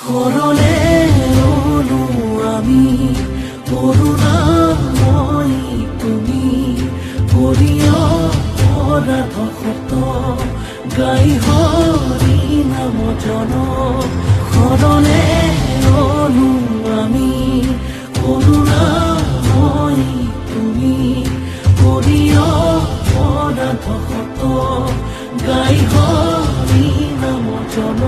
শৰণে ৰলো আমি করুণাময়ী তুমি হৰিয় অপৰাধ শত গাই হৰি নাম জন শৰণে ৰলো আমি করুণাময়ী তুমি হৰিয় অপৰাধ শত গাই হৰি নাম জন